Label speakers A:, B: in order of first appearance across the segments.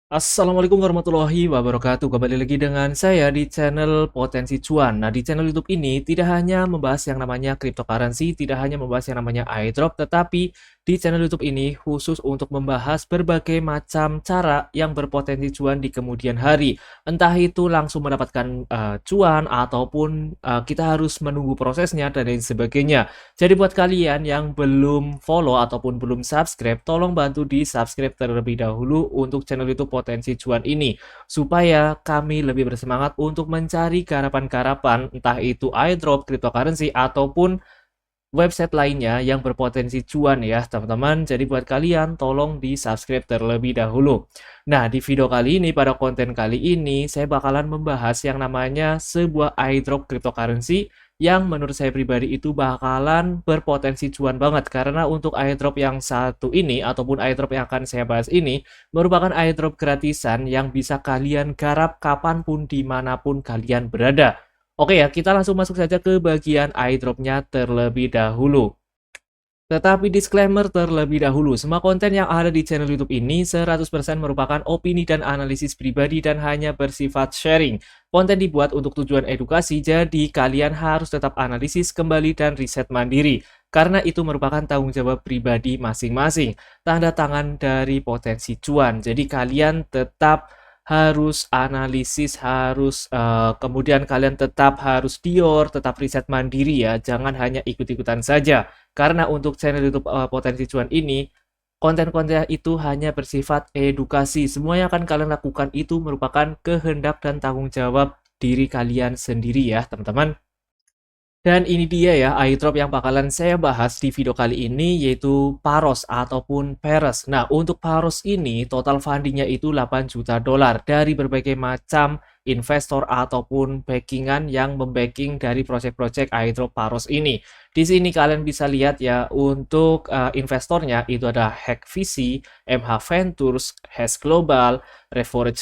A: Assalamualaikum warahmatullahi wabarakatuh. Kembali lagi dengan saya di channel Potensi Cuan. Nah, di channel YouTube ini tidak hanya membahas yang namanya cryptocurrency, tidak hanya membahas yang namanya airdrop, tetapi di channel YouTube ini khusus untuk membahas berbagai macam cara yang berpotensi cuan di kemudian hari. Entah itu langsung mendapatkan cuan ataupun kita harus menunggu prosesnya dan lain sebagainya. Jadi buat kalian yang belum follow ataupun belum subscribe, tolong bantu di subscribe terlebih dahulu untuk channel YouTube Potensi Cuan ini, supaya kami lebih bersemangat untuk mencari garapan-garapan, entah itu airdrop, cryptocurrency, ataupun website lainnya yang berpotensi cuan ya teman-teman. Jadi buat kalian tolong di subscribe terlebih dahulu. Nah, di video kali ini, pada konten kali ini saya bakalan membahas yang namanya sebuah airdrop cryptocurrency yang menurut saya pribadi itu bakalan berpotensi cuan banget, karena untuk airdrop yang satu ini ataupun airdrop yang akan saya bahas ini merupakan airdrop gratisan yang bisa kalian garap kapanpun dimanapun kalian berada. Oke ya, kita langsung masuk saja ke bagian airdropnya terlebih dahulu. Tetapi disclaimer terlebih dahulu, semua konten yang ada di channel YouTube ini 100% merupakan opini dan analisis pribadi dan hanya bersifat sharing. Konten dibuat untuk tujuan edukasi, jadi kalian harus tetap analisis kembali dan riset mandiri. Karena itu merupakan tanggung jawab pribadi masing-masing. Tanda tangan dari Potensi Cuan. Jadi kalian tetap harus analisis, harus kemudian kalian tetap harus dior, tetap riset mandiri ya, jangan hanya ikut-ikutan saja. Karena untuk channel YouTube Potensi Cuan ini, konten-konten itu hanya bersifat edukasi. Semua yang akan kalian lakukan itu merupakan kehendak dan tanggung jawab diri kalian sendiri ya, teman-teman. Dan ini dia ya airdrop yang bakalan saya bahas di video kali ini, yaitu Paros ataupun Peres. Nah, untuk Paros ini total fundingnya itu 8 juta dolar dari berbagai macam investor ataupun backingan yang membacking dari proyek-proyek airdrop Paros ini. Di sini kalian bisa lihat ya, untuk investornya itu ada Hack VC, MH Ventures, Hash Global, Reforage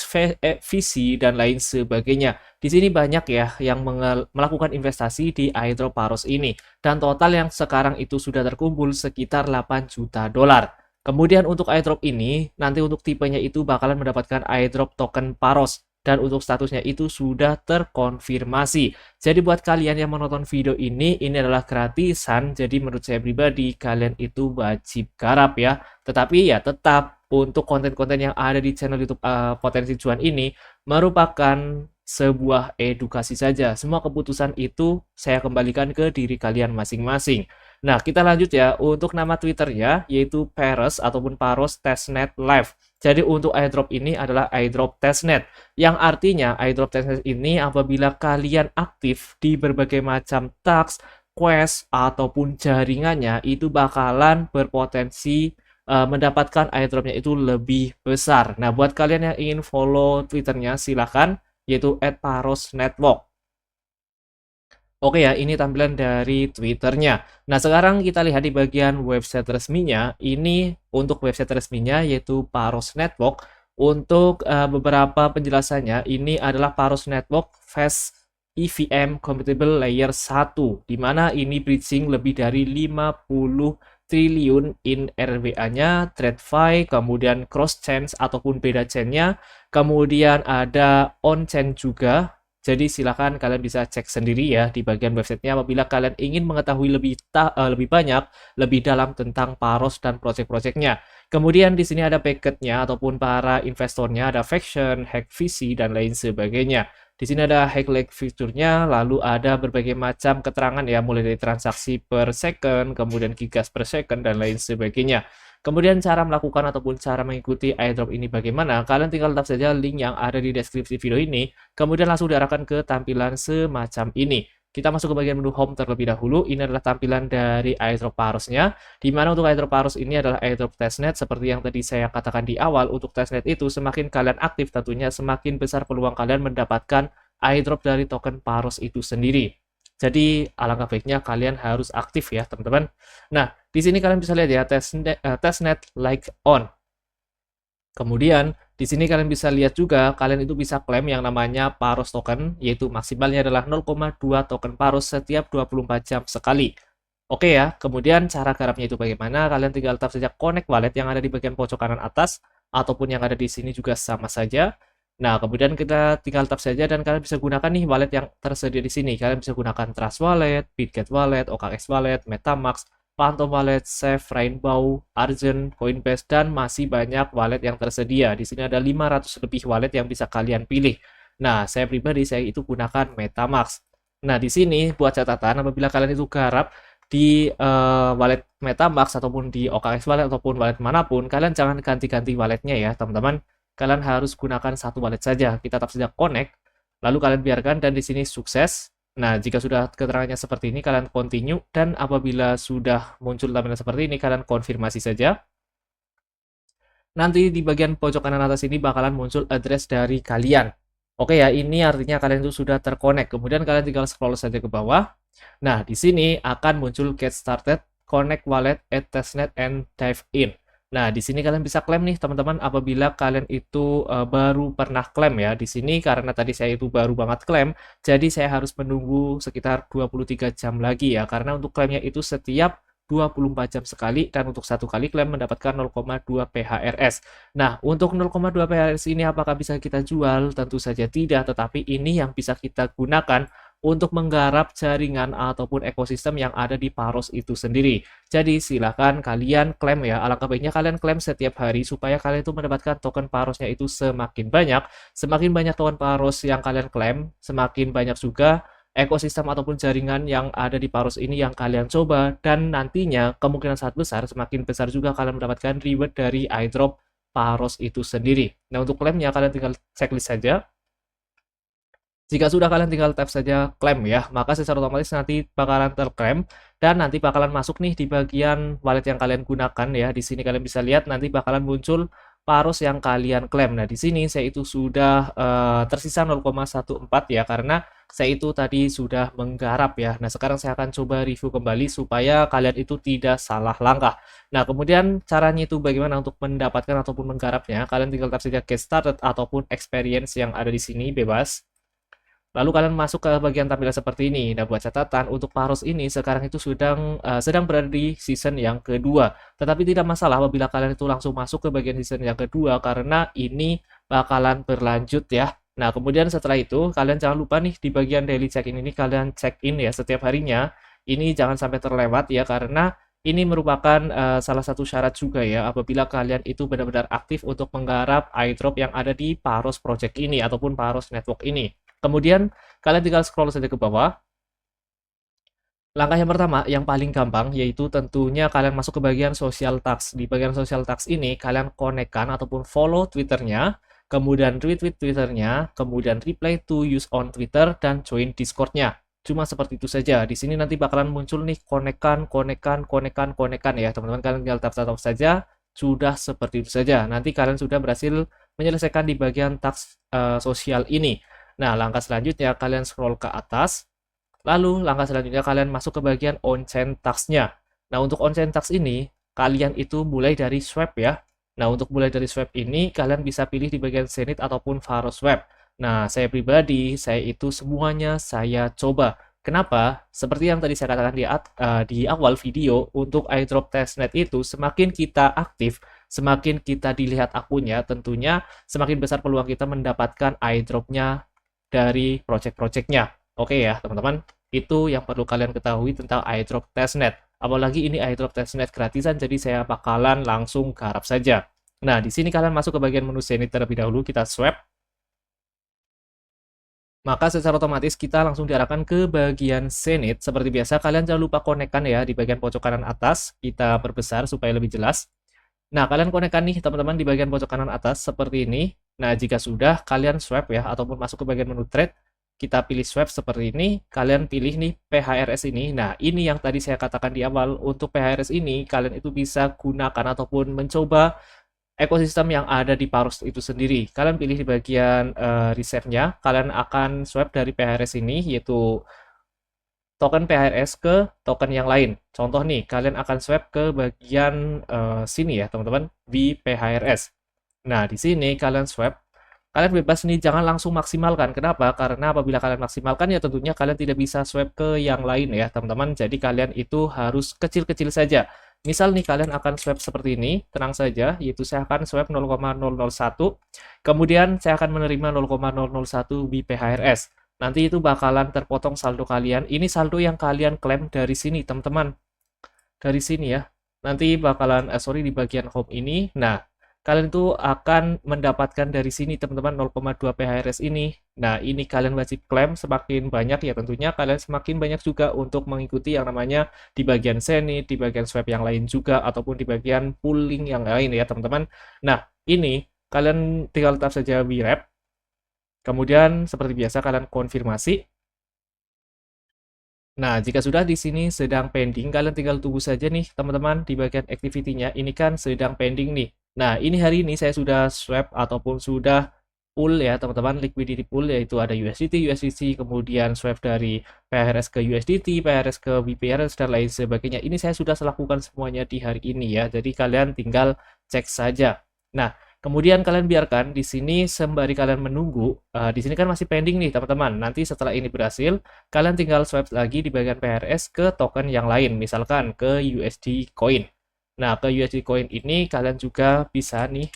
A: VC, dan lain sebagainya. Di sini banyak ya yang melakukan investasi di airdrop Paros ini, dan total yang sekarang itu sudah terkumpul sekitar 8 juta dolar. Kemudian untuk airdrop ini, nanti untuk tipenya itu bakalan mendapatkan airdrop token Paros, dan untuk statusnya itu sudah terkonfirmasi. Jadi buat kalian yang menonton video ini adalah gratisan, jadi menurut saya pribadi kalian itu wajib garap ya. Tetapi ya tetap untuk konten-konten yang ada di channel YouTube Potensi Cuan ini merupakan sebuah edukasi saja. Semua keputusan itu saya kembalikan ke diri kalian masing-masing. Nah, kita lanjut ya untuk nama Twitternya, yaitu Paros ataupun Paros Testnet Live. Jadi untuk airdrop ini adalah airdrop testnet, yang artinya airdrop testnet ini apabila kalian aktif di berbagai macam task, quest, ataupun jaringannya itu bakalan berpotensi mendapatkan airdropnya itu lebih besar. Nah, buat kalian yang ingin follow Twitternya silahkan, yaitu @parosnetwork. Oke ya, ini tampilan dari Twitternya. Nah, sekarang kita lihat di bagian website resminya. Ini untuk website resminya yaitu Paros Network. Untuk beberapa penjelasannya, ini adalah Paros Network Fast EVM Compatible Layer 1, di mana ini bridging lebih dari 50 triliun in RWA-nya, TradFi, kemudian cross chain ataupun beda chain-nya, kemudian ada on chain juga. Jadi silakan kalian bisa cek sendiri ya di bagian websitenya apabila kalian ingin mengetahui lebih banyak, lebih dalam tentang Paros dan proyek-proyeknya. Kemudian di sini ada packetnya ataupun para investornya, ada Faction, Hack VC, dan lain sebagainya. Di sini ada Hack Leg fiturnya, lalu ada berbagai macam keterangan ya, mulai dari transaksi per second, kemudian gigas per second, dan lain sebagainya. Kemudian cara melakukan ataupun cara mengikuti airdrop ini bagaimana? Kalian tinggal tap saja link yang ada di deskripsi video ini, kemudian langsung diarahkan ke tampilan semacam ini. Kita masuk ke bagian menu home terlebih dahulu. Ini adalah tampilan dari airdrop Parosnya, di mana untuk airdrop Paros ini adalah airdrop testnet. Seperti yang tadi saya katakan di awal, untuk testnet itu semakin kalian aktif tentunya semakin besar peluang kalian mendapatkan airdrop dari token Paros itu sendiri. Jadi alangkah baiknya kalian harus aktif ya teman-teman. Nah, di sini kalian bisa lihat ya testnet like on. Kemudian di sini kalian bisa lihat juga kalian itu bisa klaim yang namanya Paros token, yaitu maksimalnya adalah 0,2 token Paros setiap 24 jam sekali. Oke ya, kemudian cara garapnya itu bagaimana? Kalian tinggal tap saja connect wallet yang ada di bagian pojok kanan atas. ataupun yang ada di sini juga sama saja. Nah, kemudian kita tinggal tap saja dan kalian bisa gunakan nih wallet yang tersedia di sini. Kalian bisa gunakan Trust Wallet, Bitget Wallet, OKX Wallet, MetaMask, Phantom Wallet, Safe, Rainbow, Argent, Coinbase, dan masih banyak wallet yang tersedia. Di sini ada 500 lebih wallet yang bisa kalian pilih. Nah, saya pribadi saya itu gunakan MetaMask. Nah, di sini buat catatan apabila kalian itu garap di wallet MetaMask ataupun di OKX Wallet ataupun wallet manapun, kalian jangan ganti-ganti walletnya ya, teman-teman. Kalian harus gunakan satu wallet saja. Kita tap saja connect, lalu kalian biarkan dan di sini sukses. Nah, jika sudah keterangannya seperti ini, kalian continue dan apabila sudah muncul tampilan seperti ini, kalian konfirmasi saja. Nanti di bagian pojok kanan atas ini bakalan muncul address dari kalian. Oke ya, ini artinya kalian itu sudah terkonek. Kemudian kalian tinggal scroll saja ke bawah. Nah, di sini akan muncul get started, connect wallet, add testnet, and dive in. Nah, di sini kalian bisa klaim nih teman-teman apabila kalian itu baru pernah klaim ya. Di sini karena tadi saya itu baru banget klaim, jadi saya harus menunggu sekitar 23 jam lagi ya. Karena untuk klaimnya itu setiap 24 jam sekali dan untuk satu kali klaim mendapatkan 0,2 PHRS. Nah, untuk 0,2 PHRS ini apakah bisa kita jual? Tentu saja tidak, tetapi ini yang bisa kita gunakan untuk menggarap jaringan ataupun ekosistem yang ada di Paros itu sendiri. Jadi silakan kalian klaim ya, alangkah baiknya kalian klaim setiap hari supaya kalian itu mendapatkan token Parosnya itu semakin banyak. Semakin banyak token Paros yang kalian klaim, semakin banyak juga ekosistem ataupun jaringan yang ada di Paros ini yang kalian coba, dan nantinya kemungkinan sangat besar, semakin besar juga kalian mendapatkan reward dari airdrop Paros itu sendiri. Nah, untuk klaimnya kalian tinggal checklist saja. Jika sudah, kalian tinggal tap saja claim ya, maka secara otomatis nanti bakalan terklaim dan nanti bakalan masuk nih di bagian wallet yang kalian gunakan ya. Di sini kalian bisa lihat nanti bakalan muncul Paros yang kalian klaim. Nah, di sini saya itu sudah tersisa 0,14 ya karena saya itu tadi sudah menggarap ya. Nah, sekarang saya akan coba review kembali supaya kalian itu tidak salah langkah. Nah, kemudian caranya itu bagaimana untuk mendapatkan ataupun menggarapnya? Kalian tinggal tap saja get started ataupun experience yang ada di sini bebas. Lalu kalian masuk ke bagian tampilan seperti ini. Nah, buat catatan, untuk Paros ini sekarang itu sedang berada di season yang kedua. Tetapi tidak masalah apabila kalian itu langsung masuk ke bagian season yang kedua, karena ini bakalan berlanjut ya. Nah, kemudian setelah itu, kalian jangan lupa nih di bagian daily check-in ini, kalian check-in ya setiap harinya. Ini jangan sampai terlewat ya, karena ini merupakan salah satu syarat juga ya, apabila kalian itu benar-benar aktif untuk menggarap airdrop yang ada di Paros Project ini, ataupun Paros Network ini. Kemudian kalian tinggal scroll saja ke bawah. Langkah yang pertama, yang paling gampang, yaitu tentunya kalian masuk ke bagian social tags. Di bagian social tags ini, kalian konekkan ataupun follow Twitternya, kemudian retweet Twitternya, kemudian reply to use on Twitter, dan join Discordnya. Cuma seperti itu saja. Di sini nanti bakalan muncul nih konekkan ya. Teman-teman kalian tinggal tap saja. Sudah seperti itu saja. Nanti kalian sudah berhasil menyelesaikan di bagian tags sosial ini. Nah, langkah selanjutnya kalian scroll ke atas. Lalu langkah selanjutnya kalian masuk ke bagian on-chain tax-nya. Nah, untuk on-chain tax ini, kalian itu mulai dari swap ya. Nah, untuk mulai dari swap ini, kalian bisa pilih di bagian Zenith ataupun Faro Swap. Nah, saya pribadi, saya itu semuanya saya coba. Kenapa? Seperti yang tadi saya katakan di awal video, untuk airdrop testnet itu, semakin kita aktif, semakin kita dilihat akunnya, tentunya semakin besar peluang kita mendapatkan airdropnya dari project-projectnya. Oke ya teman-teman, itu yang perlu kalian ketahui tentang airdrop testnet. Apalagi ini airdrop testnet gratisan, jadi saya bakalan langsung garap saja. Nah, di sini kalian masuk ke bagian menu Zenith terlebih dahulu, kita swap. Maka secara otomatis kita langsung diarahkan ke bagian Zenith. Seperti biasa, kalian jangan lupa konekkan ya di bagian pojok kanan atas. Kita perbesar supaya lebih jelas. Nah, kalian konekkan nih teman-teman di bagian pojok kanan atas seperti ini. Nah, jika sudah, kalian swipe ya, ataupun masuk ke bagian menu trade, kita pilih swipe seperti ini, kalian pilih nih PHRS ini. Nah, ini yang tadi saya katakan di awal, untuk PHRS ini, kalian itu bisa gunakan ataupun mencoba ekosistem yang ada di Paros itu sendiri. Kalian pilih di bagian reserve-nya, kalian akan swipe dari PHRS ini, yaitu token PHRS ke token yang lain. Contoh nih, kalian akan swipe ke bagian sini ya, teman-teman, di PHRS. Nah, di sini kalian swipe, kalian bebas nih, jangan langsung maksimalkan. Kenapa? Karena apabila kalian maksimalkan, ya tentunya kalian tidak bisa swipe ke yang lain ya, teman-teman. Jadi kalian itu harus kecil-kecil saja. misal nih kalian akan swap seperti ini, tenang saja, yaitu saya akan swap 0,001, kemudian saya akan menerima 0,001 BPHRS. Nanti itu bakalan terpotong saldo kalian. Ini saldo yang kalian klaim dari sini, teman-teman. Dari sini ya. Nanti bakalan, sorry, di bagian home ini. Nah, kalian tuh akan mendapatkan dari sini, teman-teman, 0,2 PHRS ini. Nah, ini kalian wajib klaim semakin banyak ya tentunya kalian semakin banyak juga untuk mengikuti yang namanya di bagian Zenith, di bagian swap yang lain juga, ataupun di bagian pooling yang lain ya, teman-teman. Nah, ini kalian tinggal tap saja WeWrap. Kemudian seperti biasa kalian konfirmasi. Nah, jika sudah di sini sedang pending, kalian tinggal tunggu saja nih teman-teman di bagian activity-nya. Ini kan sedang pending nih. Nah, ini hari ini saya sudah swap ataupun sudah pool ya teman-teman, liquidity pool, yaitu ada USDT, kemudian swap dari PHRS ke USDT, PHRS ke BPRS, dan lain sebagainya. Ini saya sudah lakukan semuanya di hari ini ya, jadi kalian tinggal cek saja. Nah, kemudian kalian biarkan di sini sembari kalian menunggu. Di sini kan masih pending nih teman-teman. Nanti setelah ini berhasil, kalian tinggal swipe lagi di bagian PRS ke token yang lain, misalkan ke USD Coin. Nah, ke USD Coin ini kalian juga bisa nih.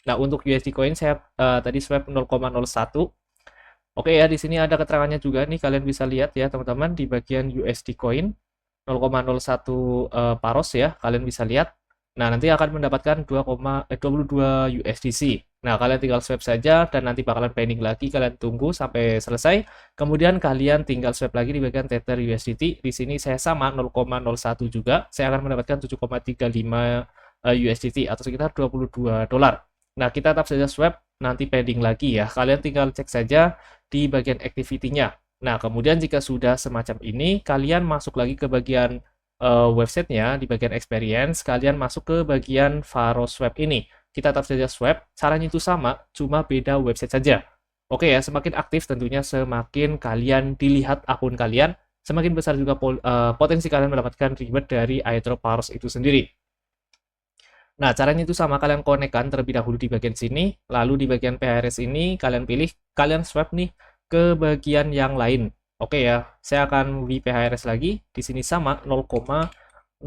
A: Nah, untuk USD Coin saya tadi swipe 0,01. Oke ya, di sini ada keterangannya juga nih, kalian bisa lihat ya teman-teman di bagian USD Coin 0,01 paros ya, kalian bisa lihat. Nah, nanti akan mendapatkan 22 USDC. Nah, kalian tinggal swap saja dan nanti bakalan pending lagi, kalian tunggu sampai selesai. Kemudian kalian tinggal swap lagi di bagian Tether USDT. Di sini saya sama 0,01 juga. Saya akan mendapatkan 7,35 USDT atau sekitar 22 dolar. Nah, kita tap saja swap, nanti pending lagi ya. Kalian tinggal cek saja di bagian activity-nya. Nah, kemudian jika sudah semacam ini, kalian masuk lagi ke bagian websitenya, di bagian experience, kalian masuk ke bagian Faro Swap ini. Kita tap saja swap, caranya itu sama, cuma beda website saja. Oke ya, semakin aktif tentunya semakin kalian dilihat akun kalian, semakin besar juga potensi kalian mendapatkan reward dari airdrop Faros itu sendiri. Nah, caranya itu sama, kalian konekkan terlebih dahulu di bagian sini, lalu di bagian PHRS ini kalian pilih, kalian swap nih ke bagian yang lain. Oke ya, saya akan di PHRS lagi, di sini sama 0,001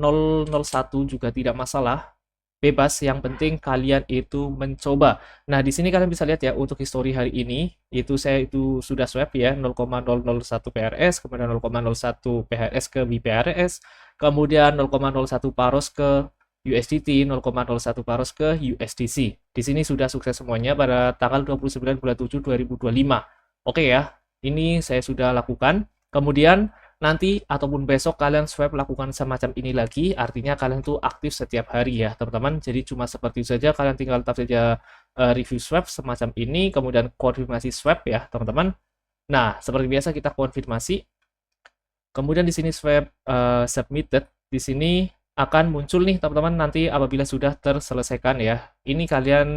A: juga tidak masalah, bebas, yang penting kalian itu mencoba. Nah, di sini kalian bisa lihat ya untuk histori hari ini, itu saya itu sudah swap ya 0,001 PRS, kemudian 0,01 PHRS ke BPRS, kemudian 0,01 Paros ke USDT, 0,01 Paros ke USDC. Di sini sudah sukses semuanya pada tanggal 29 bulan 7 2025. Oke ya, ini saya sudah lakukan. Kemudian nanti ataupun besok kalian swap lakukan semacam ini lagi, artinya kalian tuh aktif setiap hari ya teman-teman. Jadi cuma seperti itu saja, kalian tinggal tap saja review swap semacam ini, kemudian konfirmasi swap ya teman-teman. Nah, seperti biasa kita konfirmasi. Kemudian di sini swap submitted, di sini akan muncul nih teman-teman nanti apabila sudah terselesaikan ya. Ini kalian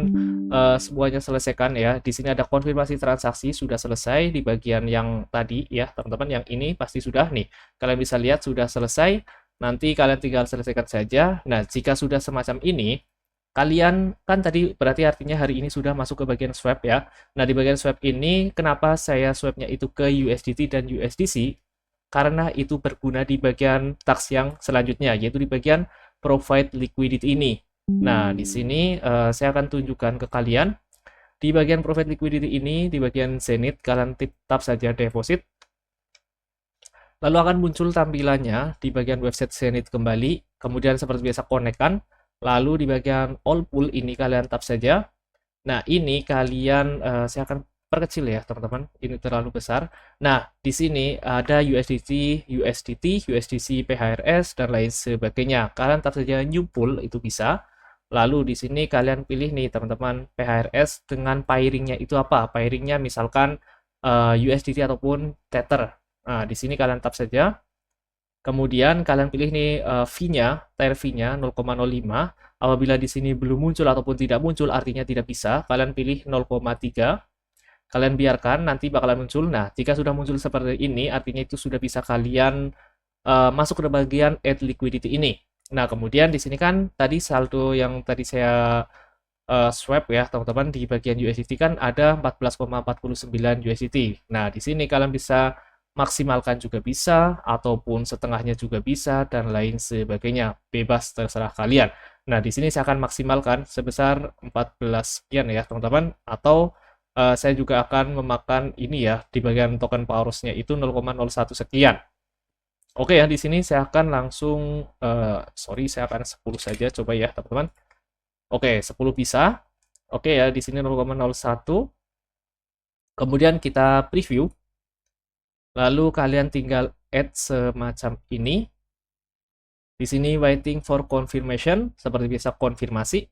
A: semuanya selesaikan ya. Di sini ada konfirmasi transaksi sudah selesai di bagian yang tadi ya teman-teman. Yang ini pasti sudah nih. Kalian bisa lihat sudah selesai. Nanti kalian tinggal selesaikan saja. Nah, jika sudah semacam ini, kalian kan tadi berarti artinya hari ini sudah masuk ke bagian swap ya. Nah, di bagian swap ini kenapa saya swapnya itu ke USDT dan USDC? Karena itu berguna di bagian task yang selanjutnya, yaitu di bagian provide liquidity ini. Nah, di sini saya akan tunjukkan ke kalian. Di bagian provide liquidity ini, di bagian Zenith, kalian tap saja deposit. Lalu akan muncul tampilannya di bagian website Zenith kembali. Kemudian seperti biasa konekkan. Lalu di bagian all pool ini kalian tap saja. Nah, ini kalian, saya akan perkecil ya teman-teman, ini terlalu besar. Nah, di sini ada USDT, USDC, PHRS, dan lain sebagainya. Kalian tap saja new pool, itu bisa. Lalu di sini kalian pilih nih teman-teman, PHRS dengan pairingnya itu apa? Pairingnya misalkan USDT ataupun Tether. Nah, di sini kalian tap saja. Kemudian kalian pilih nih fee-nya, tier fee-nya 0,05. Apabila di sini belum muncul ataupun tidak muncul, artinya tidak bisa. Kalian pilih 0,3. Kalian biarkan, nanti bakalan muncul. Nah, jika sudah muncul seperti ini, artinya itu sudah bisa kalian masuk ke bagian add liquidity ini. Nah, kemudian di sini kan tadi saldo yang tadi saya swap ya, teman-teman, di bagian USDT kan ada 14,49 USDT. Nah, di sini kalian bisa maksimalkan juga bisa, ataupun setengahnya juga bisa, dan lain sebagainya. Bebas terserah kalian. Nah, di sini saya akan maksimalkan sebesar 14 sekian ya, teman-teman. Atau saya juga akan memakan ini ya, di bagian token powersnya itu 0,01 sekian. Oke ya, di sini saya akan langsung, sorry, saya akan 10 saja, coba ya, teman-teman. Oke, 10 bisa. Oke ya, di sini 0,01. Kemudian kita preview. Lalu kalian tinggal add semacam ini. Di sini waiting for confirmation, seperti biasa konfirmasi.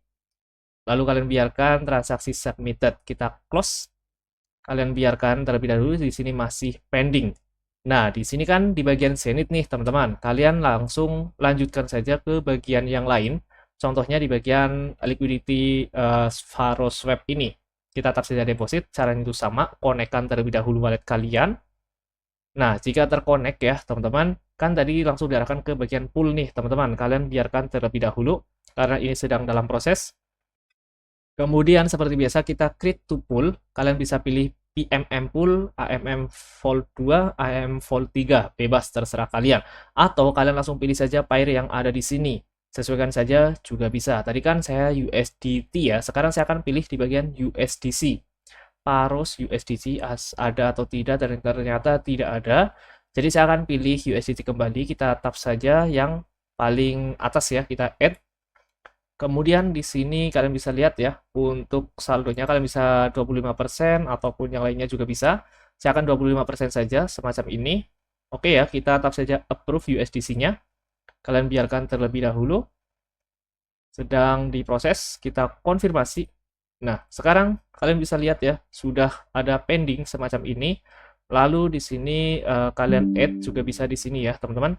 A: Lalu kalian biarkan transaksi submitted, kita close. Kalian biarkan terlebih dahulu, di sini masih pending. Nah, di sini kan di bagian Zenith nih, teman-teman. Kalian langsung lanjutkan saja ke bagian yang lain. Contohnya di bagian liquidity Faro Swap ini. Kita tap saja deposit, caranya itu sama, konekkan terlebih dahulu wallet kalian. Nah, jika terkonek ya, teman-teman, kan tadi langsung diarahkan ke bagian pool nih, teman-teman. Kalian biarkan terlebih dahulu, karena ini sedang dalam proses. Kemudian, seperti biasa, kita create to pool. Kalian bisa pilih PMM pool, AMM Vault 2, AMM Vault 3. Bebas, terserah kalian. Atau kalian langsung pilih saja pair yang ada di sini. Sesuaikan saja juga bisa. Tadi kan saya USDT ya, sekarang saya akan pilih di bagian USDC. Paros USDT ada atau tidak, dan ternyata tidak ada. Jadi saya akan pilih USDT kembali, kita tap saja yang paling atas ya, kita add. Kemudian di sini kalian bisa lihat ya, untuk saldonya kalian bisa 25% ataupun yang lainnya juga bisa. Saya akan 25% saja, semacam ini. Oke ya, kita tap saja approve USDC-nya. Kalian biarkan terlebih dahulu. Sedang diproses, kita konfirmasi. Nah, sekarang kalian bisa lihat ya, sudah ada pending semacam ini. Lalu di sini kalian add juga bisa di sini ya, teman-teman.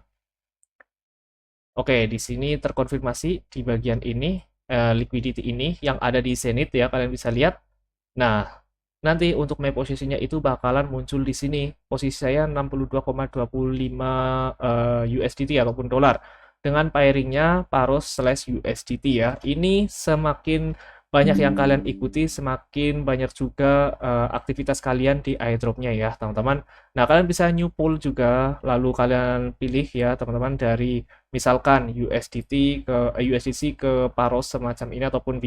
A: Oke, di sini terkonfirmasi di bagian ini, liquidity ini yang ada di Zenith ya, kalian bisa lihat. Nah, nanti untuk my posisinya itu bakalan muncul di sini. Posisi saya 62,25 USDT ataupun dolar. Dengan pairingnya Paros/USDT ya. Ini semakin banyak yang kalian ikuti, semakin banyak juga aktivitas kalian di airdropnya ya, teman-teman. Nah, kalian bisa new pool juga, lalu kalian pilih ya, teman-teman, dari misalkan USDC ke Paros semacam ini, ataupun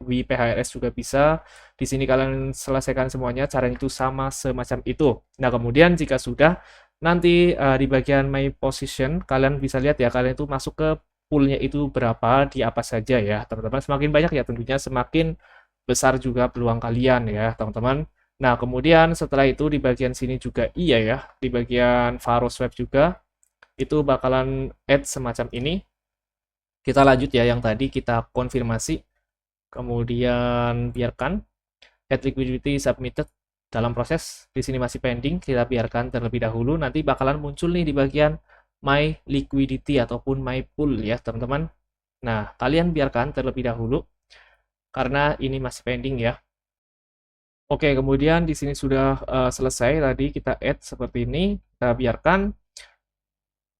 A: WPHRS juga bisa. Di sini kalian selesaikan semuanya, caranya itu sama semacam itu. Nah, kemudian jika sudah, nanti di bagian my position kalian bisa lihat ya, kalian itu masuk ke poolnya itu berapa, di apa saja ya, teman-teman. Semakin banyak ya tentunya semakin besar juga peluang kalian ya, teman-teman. Nah, kemudian setelah itu di bagian sini juga iya ya, di bagian Faro Swap juga itu bakalan add semacam ini. Kita lanjut ya, yang tadi kita konfirmasi, kemudian biarkan add liquidity submitted, dalam proses. Di sini masih pending, kita biarkan terlebih dahulu. Nanti bakalan muncul nih di bagian my liquidity ataupun my pool ya, teman-teman. Nah, kalian biarkan terlebih dahulu karena ini masih pending ya. Oke, kemudian di sini sudah selesai tadi kita add seperti ini, kita biarkan.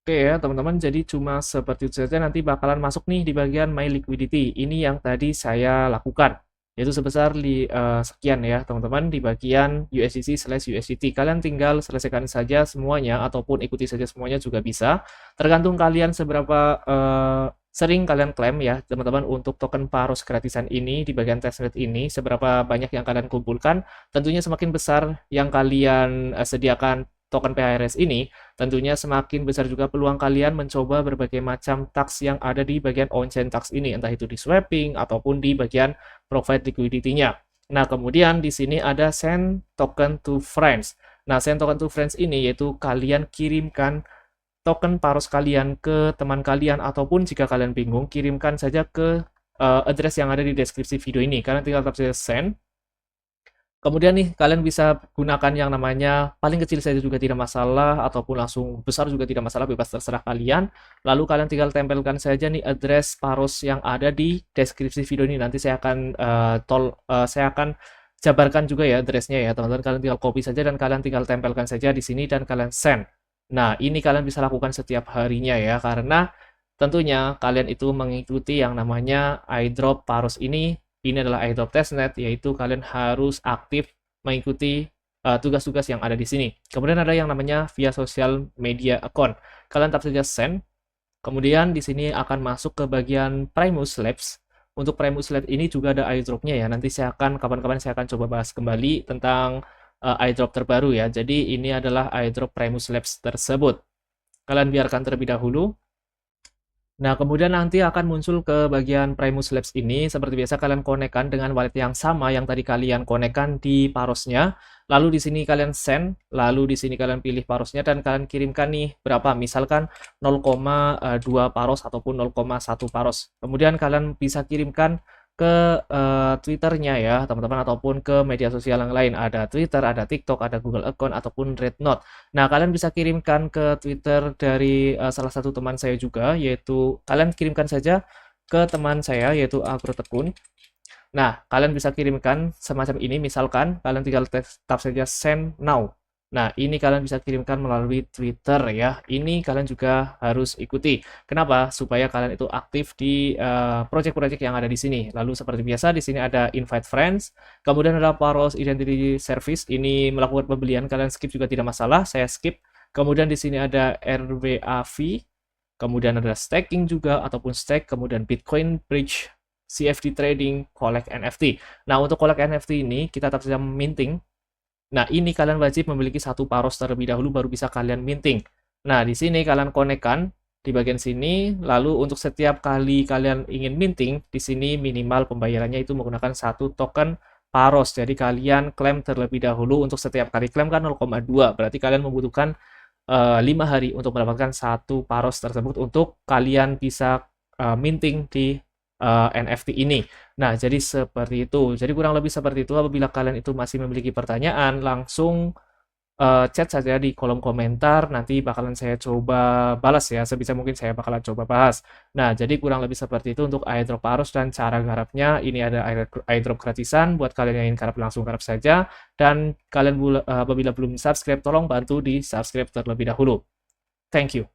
A: Oke ya, teman-teman, jadi cuma seperti itu saja, nanti bakalan masuk nih di bagian my liquidity. Ini yang tadi saya lakukan, yaitu sebesar sekian ya, teman-teman, di bagian USDC/USDT. Kalian tinggal selesaikan saja semuanya, ataupun ikuti saja semuanya juga bisa. Tergantung kalian seberapa sering kalian klaim ya, teman-teman, untuk token Paros gratisan ini di bagian testnet ini, seberapa banyak yang kalian kumpulkan. Tentunya semakin besar yang kalian sediakan token PHRS ini, tentunya semakin besar juga peluang kalian mencoba berbagai macam tax yang ada di bagian on-chain tax ini, entah itu di swapping ataupun di bagian provide liquidity-nya. Nah, kemudian di sini ada send token to friends. Nah, send token to friends ini yaitu kalian kirimkan token Paros kalian ke teman kalian, ataupun jika kalian bingung, kirimkan saja ke address yang ada di deskripsi video ini. Kalian tinggal tap saja send. Kemudian nih, kalian bisa gunakan yang namanya paling kecil saja juga tidak masalah, ataupun langsung besar juga tidak masalah, bebas terserah kalian. Lalu kalian tinggal tempelkan saja nih address Paros yang ada di deskripsi video ini. Nanti saya akan saya akan jabarkan juga ya addressnya ya, teman-teman. Kalian tinggal copy saja dan kalian tinggal tempelkan saja di sini dan kalian send. Nah, ini kalian bisa lakukan setiap harinya ya, karena tentunya kalian itu mengikuti yang namanya airdrop Paros ini. Ini adalah airdrop testnet, yaitu kalian harus aktif mengikuti tugas-tugas yang ada di sini. Kemudian ada yang namanya via social media account. Kalian tap saja send. Kemudian di sini akan masuk ke bagian Primus Labs. Untuk Primus Labs ini juga ada airdrop-nya ya. Nanti kapan-kapan saya akan coba bahas kembali tentang airdrop terbaru ya. Jadi ini adalah airdrop Primus Labs tersebut. Kalian biarkan terlebih dahulu. Nah, kemudian nanti akan muncul ke bagian Primus Labs ini. Seperti biasa kalian konekkan dengan wallet yang sama yang tadi kalian konekkan di parosnya. Lalu di sini kalian send, lalu di sini kalian pilih parosnya dan kalian kirimkan nih berapa? Misalkan 0,2 paros ataupun 0,1 paros. Kemudian kalian bisa kirimkan ke Twitternya ya teman-teman, ataupun ke media sosial yang lain. Ada Twitter, ada TikTok, ada Google Account, ataupun Rednote. Nah, kalian bisa kirimkan ke Twitter dari salah satu teman saya juga, yaitu kalian kirimkan saja ke teman saya, yaitu Agrotekun. Nah, kalian bisa kirimkan semacam ini, misalkan kalian tinggal tap saja send now. Nah, ini kalian bisa kirimkan melalui Twitter ya. Ini kalian juga harus ikuti. Kenapa? Supaya kalian itu aktif di project-project yang ada di sini. Lalu seperti biasa di sini ada invite friends, kemudian ada Paros Identity Service. Ini melakukan pembelian, kalian skip juga tidak masalah. Saya skip. Kemudian di sini ada RWAV, kemudian ada staking juga ataupun stake, kemudian Bitcoin Bridge, CFD trading, collect NFT. Nah, untuk collect NFT ini kita tap saja minting. Nah, ini kalian wajib memiliki satu paros terlebih dahulu baru bisa kalian minting. Nah, di sini kalian konekkan di bagian sini, lalu untuk setiap kali kalian ingin minting, di sini minimal pembayarannya itu menggunakan satu token paros. Jadi kalian klaim terlebih dahulu, untuk setiap kali klaim kan 0,2, berarti kalian membutuhkan 5 hari untuk mendapatkan satu paros tersebut untuk kalian bisa minting di NFT ini. Nah, jadi seperti itu. Jadi kurang lebih seperti itu. Apabila kalian itu masih memiliki pertanyaan, langsung chat saja di kolom komentar. Nanti bakalan saya coba balas ya. Sebisa mungkin saya bakalan coba bahas. Nah, jadi kurang lebih seperti itu untuk airdrop Paros dan cara garapnya. Ini ada airdrop gratisan. Buat kalian yang ingin garap, langsung garap saja. Dan kalian apabila belum subscribe, tolong bantu di subscribe terlebih dahulu. Thank you.